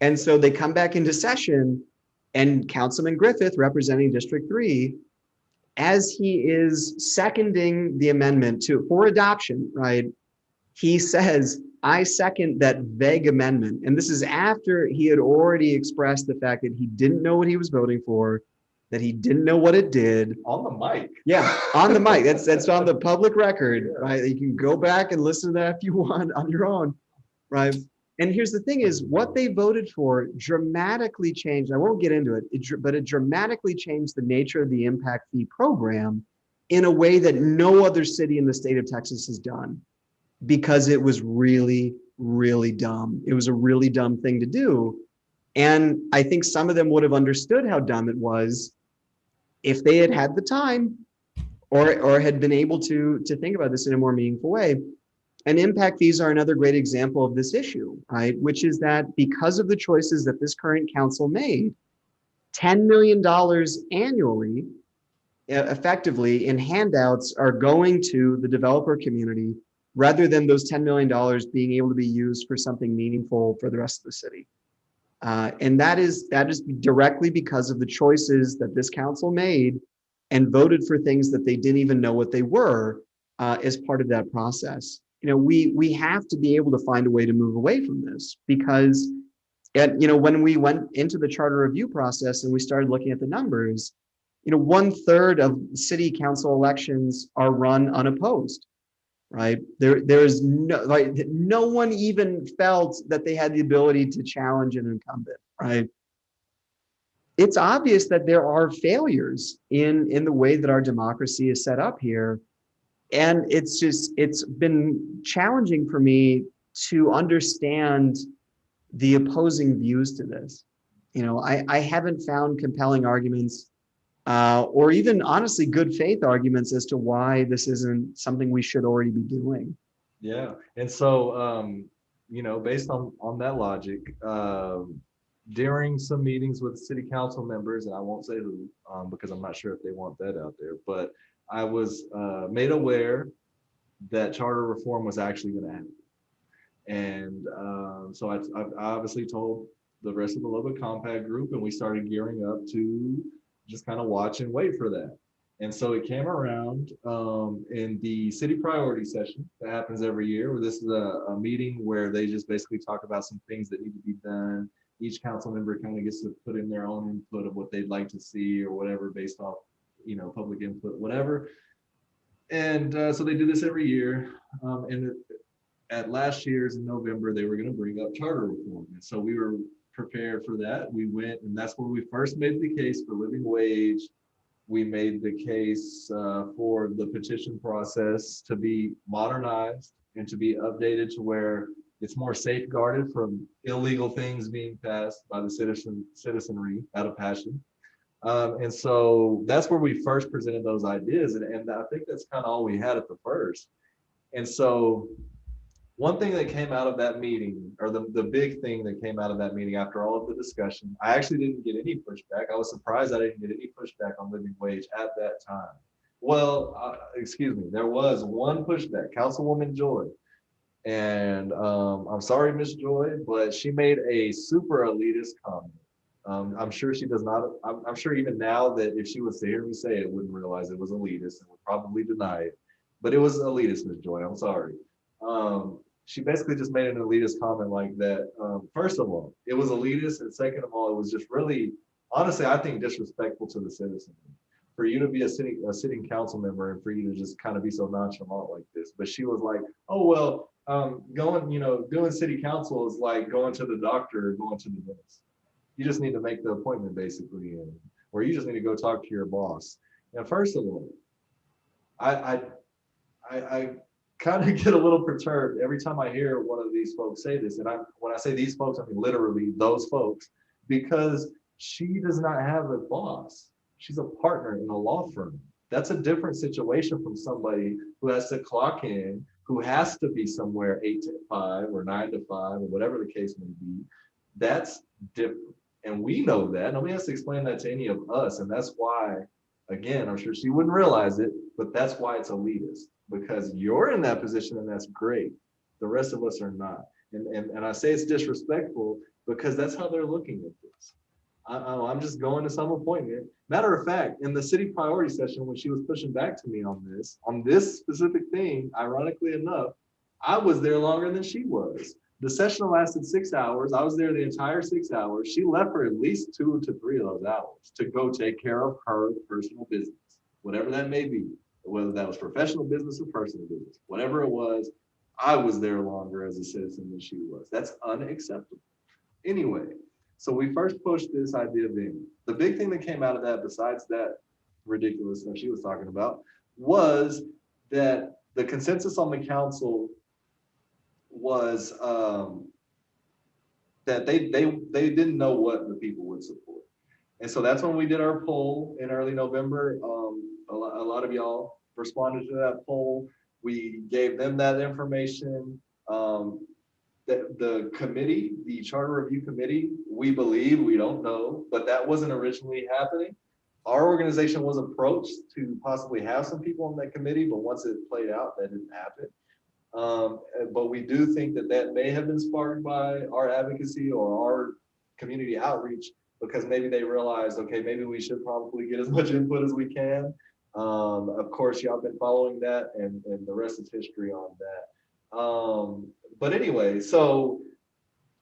And so they come back into session, and Councilman Griffith, representing District 3, as he is seconding the amendment for adoption, right, he says, I second that vague amendment. And this is after he had already expressed the fact that he didn't know what he was voting for, that he didn't know what it did. On the mic. Yeah, on the mic. That's on the public record, right? You can go back and listen to that if you want on your own, right? And here's the thing is, what they voted for dramatically changed. I won't get into it, but it dramatically changed the nature of the impact fee program in a way that no other city in the state of Texas has done, because it was really, really dumb. It was a really dumb thing to do. And I think some of them would have understood how dumb it was if they had had the time or had been able to think about this in a more meaningful way. And impact fees are another great example of this issue, right? Which is that because of the choices that this current council made, $10 million annually, effectively in handouts, are going to the developer community rather than those $10 million being able to be used for something meaningful for the rest of the city. And that is directly because of the choices that this council made and voted for things that they didn't even know what they were as part of that process. We have to be able to find a way to move away from this, because when we went into the charter review process and we started looking at the numbers, 1/3 of city council elections are run unopposed, right? There's no one even felt that they had the ability to challenge an incumbent, right? It's obvious that there are failures in the way that our democracy is set up here. And it's been challenging for me to understand the opposing views to this. I haven't found compelling arguments or even honestly good faith arguments as to why this isn't something we should already be doing. Yeah. And so, based on that logic, during some meetings with city council members, and I won't say who, because I'm not sure if they want that out there, but I was made aware that charter reform was actually going to happen. And so I obviously told the rest of the Lubbock Compact group, and we started gearing up to just kind of watch and wait for that. And so it came around in the city priority session that happens every year, where this is a meeting where they just basically talk about some things that need to be done. Each council member kind of gets to put in their own input of what they'd like to see or whatever based off, public input, whatever. And so they do this every year. And at last year's in November, they were going to bring up charter reform. And so we were prepared for that. We went, and that's where we first made the case for living wage. We made the case for the petition process to be modernized and to be updated to where it's more safeguarded from illegal things being passed by the citizenry out of passion. And so that's where we first presented those ideas. And I think that's kind of all we had at the first. And so one thing that came out of that meeting, or the big thing that came out of that meeting after all of the discussion, I actually didn't get any pushback. I was surprised I didn't get any pushback on living wage at that time. Well, excuse me, there was one pushback, Councilwoman Joy. And I'm sorry, Miss Joy, but she made a super elitist comment. I'm sure she does not, I'm sure even now that if she was to hear me say it, wouldn't realize it was elitist and would probably deny it. But it was elitist, Miss Joy, I'm sorry. She basically just made an elitist comment like that. First of all, it was elitist, and second of all, it was just really, honestly, I think disrespectful to the citizen. For you to be a sitting council member and for you to just kind of be so nonchalant like this. But she was like, oh, well, doing city council is like going to the doctor or going to the dentist. You just need to make the appointment basically, or you just need to go talk to your boss. And first of all, I kind of get a little perturbed every time I hear one of these folks say this. And when I say these folks, I mean literally those folks, because she does not have a boss. She's a partner in a law firm. That's a different situation from somebody who has to clock in, who has to be somewhere 8 to 5 or 9 to 5 or whatever the case may be. That's different. And we know that. Nobody has to explain that to any of us. And that's why, again, I'm sure she wouldn't realize it, but that's why it's elitist. Because you're in that position and that's great. The rest of us are not. And I say it's disrespectful because that's how they're looking at this. I'm just going to some appointment. Matter of fact, in the city priority session, when she was pushing back to me on this specific thing, ironically enough, I was there longer than she was. The session lasted 6 hours. I was there the entire 6 hours. She left for at least 2 to 3 of those hours to go take care of her personal business, whatever that may be, whether that was professional business or personal business, whatever it was. I was there longer as a citizen than she was. That's unacceptable. Anyway, so we first pushed this idea in. The big thing that came out of that, besides that ridiculous stuff she was talking about, was that the consensus on the council was that they didn't know what the people would support. And so that's when we did our poll in early November. A lot of y'all responded to that poll. We gave them that information. The committee, the charter review committee, we believe, we don't know, but that wasn't originally happening. Our organization was approached to possibly have some people on that committee, but once it played out, that didn't happen. But we do think that may have been sparked by our advocacy or our community outreach, because maybe they realized, okay, maybe we should probably get as much input as we can. Of course, y'all been following that, and the rest is history on that. But anyway, so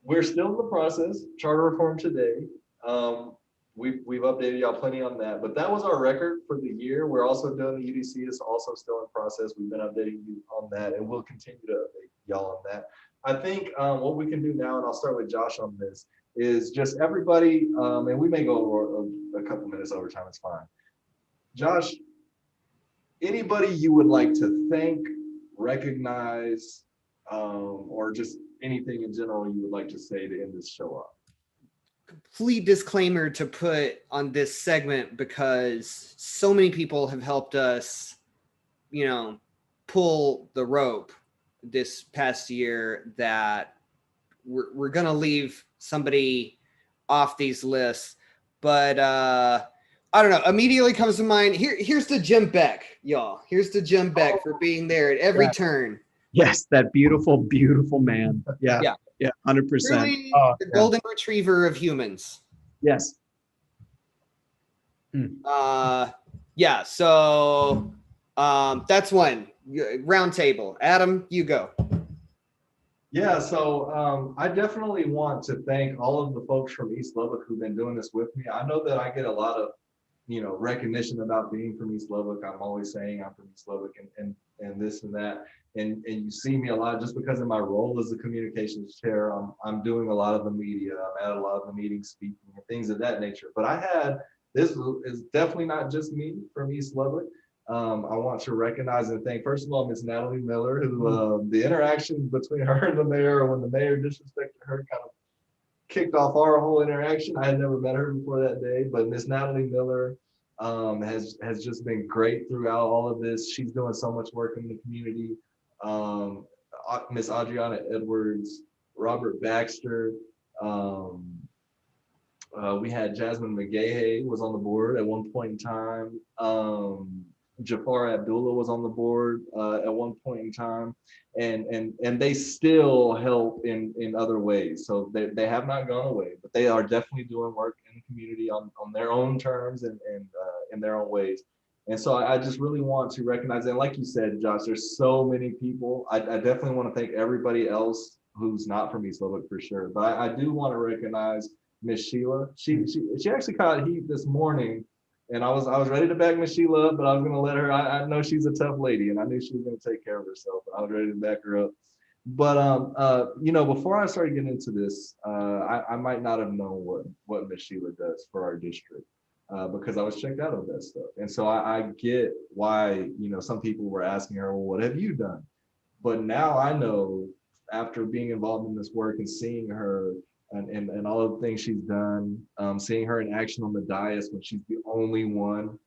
we're still in the process, charter reform today. We've updated y'all plenty on that, but that was our record for the year. We're also doing the UDC is also still in process. We've been updating you on that, and we'll continue to update y'all on that. I think what we can do now, and I'll start with Josh on this, is just everybody, and we may go over a couple minutes over time, it's fine. Josh, anybody you would like to thank, recognize, or just anything in general you would like to say to end this show off? Complete disclaimer to put on this segment, because so many people have helped us, pull the rope this past year, that we're going to leave somebody off these lists. But I don't know. Immediately comes to mind. Here's to Jim Beck, y'all. Here's to Jim Beck for being there at every turn. Yes, that beautiful, beautiful man. Yeah. Yeah. Yeah. 100%. Truly the Yeah. golden retriever of humans. Yes. Yeah. So that's one. Round table. Adam, you go. Yeah, so I definitely want to thank all of the folks from East Lubbock who've been doing this with me. I know that I get a lot of, recognition about being from East Lubbock. I'm always saying I'm from East Lubbock and this and that. And you see me a lot just because of my role as a communications chair. I'm doing a lot of the media. I'm at a lot of the meetings speaking and things of that nature. But this is definitely not just me from East Lubbock. I want to recognize and thank, first of all, Miss Natalie Miller, who the interaction between her and the mayor, when the mayor disrespected her, kind of kicked off our whole interaction. I had never met her before that day, but Miss Natalie Miller has just been great throughout all of this. She's doing so much work in the community. Miss Adriana Edwards, Robert Baxter. We had Jasmine McGahey was on the board at one point in time. Jafar Abdullah was on the board at one point in time, and they still help in other ways. So they have not gone away, but they are definitely doing work in the community on their own terms and in their own ways. And so I just really want to recognize, and like you said, Josh, there's so many people. I definitely want to thank everybody else who's not from East Lubbock for sure, but I do want to recognize Miss Sheila. She actually caught heat this morning. And I was ready to back Miss Sheila up, but I was gonna let her. I know she's a tough lady, and I knew she was gonna take care of herself. I was ready to back her up. But before I started getting into this, I might not have known what Miss Sheila does for our district because I was checked out of that stuff. And so I get why some people were asking her, well, what have you done? But now I know, after being involved in this work and seeing her and all of the things she's done, seeing her in action on the dais when she's the only one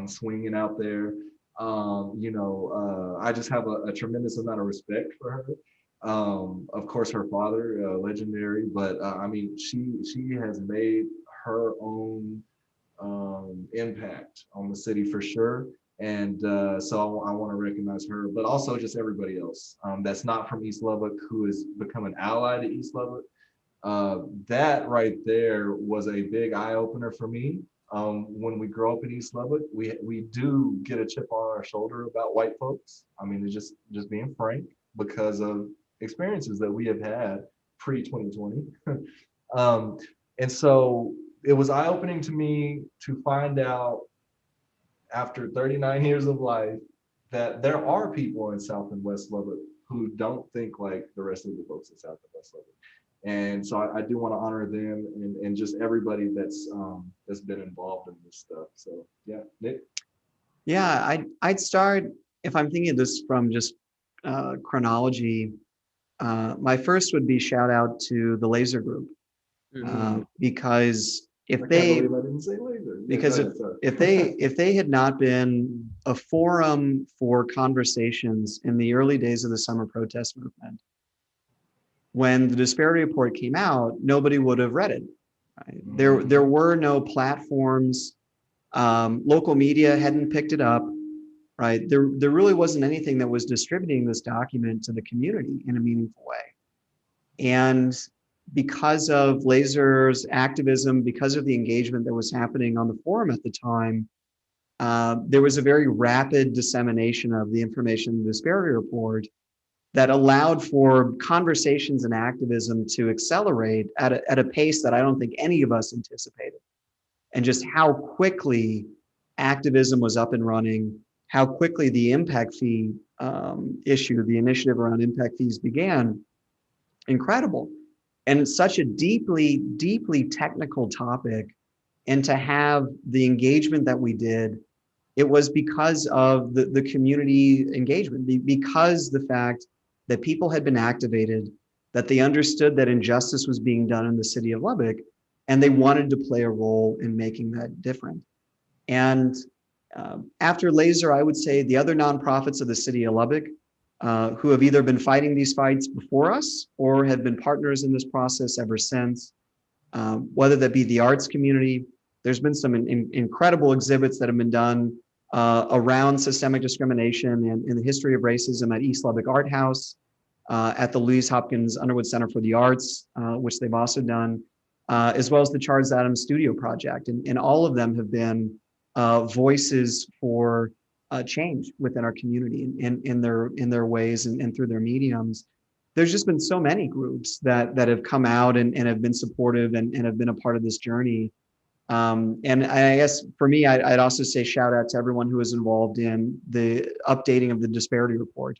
swinging out there. I just have a tremendous amount of respect for her. Of course, her father, legendary, but I mean, she has made her own impact on the city for sure. And so I want to recognize her, but also just everybody else that's not from East Lubbock who has become an ally to East Lubbock. That right there was a big eye opener for me. When we grow up in East Lubbock, we do get a chip on our shoulder about white folks. I mean, it's just being frank because of experiences that we have had pre-2020. And so it was eye opening to me to find out after 39 years of life that there are people in South and West Lubbock who don't think like the rest of the folks in South and West Lubbock. And so I do want to honor them and just everybody that's been involved in this stuff. So yeah, Nick. Yeah, I'd start, if I'm thinking of this from just chronology. My first would be shout out to the Laser Group because if they had not been a forum for conversations in the early days of the summer protest movement, when the disparity report came out, nobody would have read it. Right? Mm-hmm. There were no platforms. Local media hadn't picked it up. Right? There really wasn't anything that was distributing this document to the community in a meaningful way. And because of Laser's activism, because of the engagement that was happening on the forum at the time, there was a very rapid dissemination of the information in the disparity report that allowed for conversations and activism to accelerate at a pace that I don't think any of us anticipated. And just how quickly activism was up and running, how quickly the impact fee issue, the initiative around impact fees began, incredible. And it's such a deeply, deeply technical topic. And to have the engagement that we did, it was because of the community engagement, because the fact that people had been activated, that they understood that injustice was being done in the city of Lubbock, and they wanted to play a role in making that different. And after Laser, I would say the other nonprofits of the city of Lubbock who have either been fighting these fights before us or have been partners in this process ever since, whether that be the arts community, There's been some incredible exhibits that have been done around systemic discrimination and in the history of racism at East Lubbock Art House, at the Louise Hopkins Underwood Center for the Arts, which they've also done, as well as the Charles Adams Studio Project. And all of them have been voices for change within our community in their ways and through their mediums. There's just been so many groups that have come out and have been supportive and have been a part of this journey. And I guess for me, I'd also say shout out to everyone who was involved in the updating of the disparity report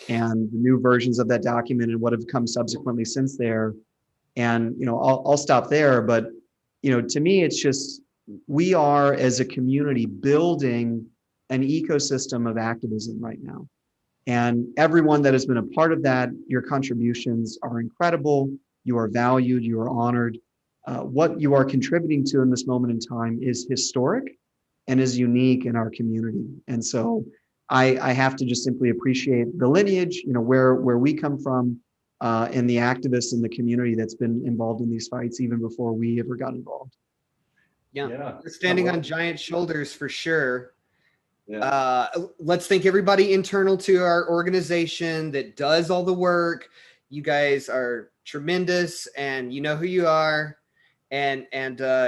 and the new versions of that document and what have come subsequently since there. And, I'll stop there, but, to me, it's just, we are as a community building an ecosystem of activism right now. And everyone that has been a part of that, your contributions are incredible. You are valued, you are honored. What you are contributing to in this moment in time is historic and is unique in our community. And so I have to just simply appreciate the lineage, where we come from, and the activists in the community that's been involved in these fights even before we ever got involved. Yeah. We're standing on giant shoulders for sure. Yeah. Let's thank everybody internal to our organization that does all the work. You guys are tremendous, and you know who you are. And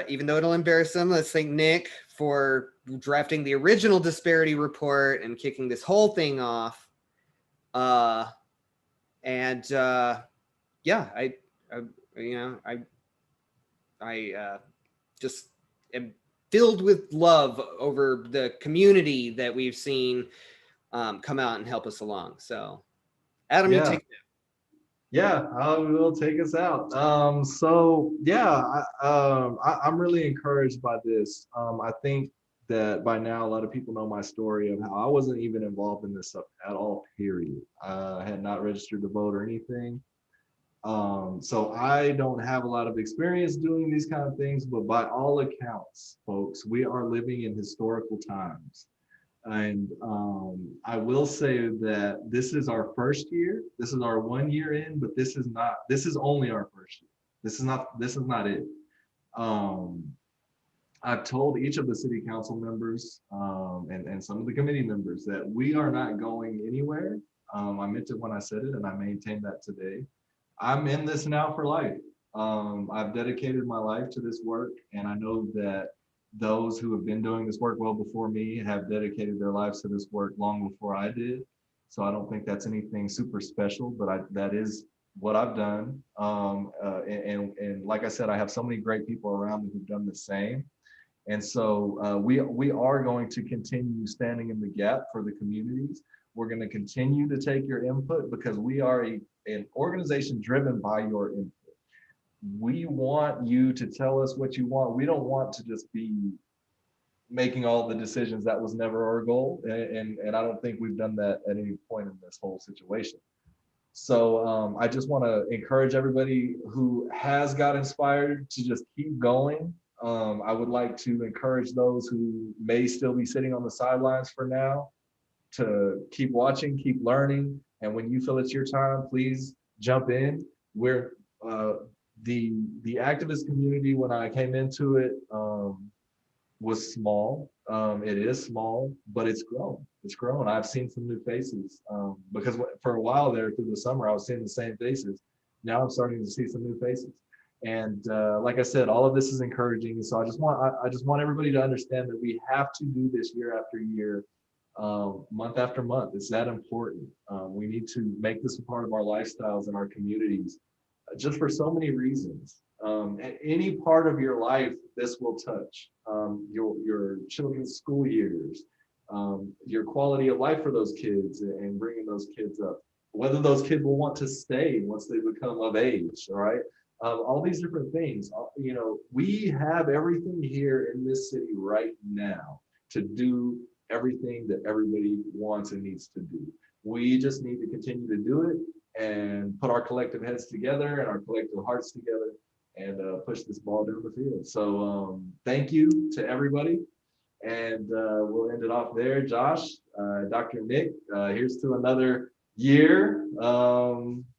even though it'll embarrass them, let's thank Nick for drafting the original disparity report and kicking this whole thing off. I just am filled with love over the community that we've seen come out and help us along. So, Adam, you take it. Yeah, I will take us out. I'm really encouraged by this. I think that by now a lot of people know my story of how I wasn't even involved in this stuff at all, period. I had not registered to vote or anything. So I don't have a lot of experience doing these kind of things, but by all accounts, folks, we are living in historical times. And I will say that this is our first year. This is our 1 year in, but this is only our first year. This is not it. I've told each of the city council members and some of the committee members that we are not going anywhere. I meant it when I said it, and I maintain that today. I'm in this now for life. I've dedicated my life to this work, and I know that those who have been doing this work well before me have dedicated their lives to this work long before I did. So I don't think that's anything super special, but that is what I've done. And like I said, I have so many great people around me who've done the same. And so we are going to continue standing in the gap for the communities. We're going to continue to take your input because we are an organization driven by your input. We want you to tell us what you want. We don't want to just be making all the decisions. That was never our goal. And I don't think we've done that at any point in this whole situation. So I just want to encourage everybody who has got inspired to just keep going. I would like to encourage those who may still be sitting on the sidelines for now to keep watching, keep learning. And when you feel it's your time, please jump in. We're the activist community, when I came into it, was small. It is small, but it's grown. It's grown. I've seen some new faces because for a while there through the summer, I was seeing the same faces. Now I'm starting to see some new faces. And like I said, all of this is encouraging. So I just want everybody to understand that we have to do this year after year, month after month. It's that important. We need to make this a part of our lifestyles and our communities, just for so many reasons. At any part of your life, this will touch your children's school years, your quality of life for those kids, and bringing those kids up. Whether those kids will want to stay once they become of age, all right? All these different things. We have everything here in this city right now to do everything that everybody wants and needs to do. We just need to continue to do it and put our collective heads together and our collective hearts together and push this ball down the field. So thank you to everybody. And we'll end it off there. Josh, Dr. Nick, here's to another year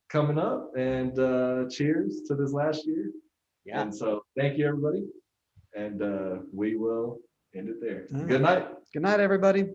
coming up, and cheers to this last year. Yeah. And so thank you, everybody. and we will end it there. All right. Good night. Good night, everybody.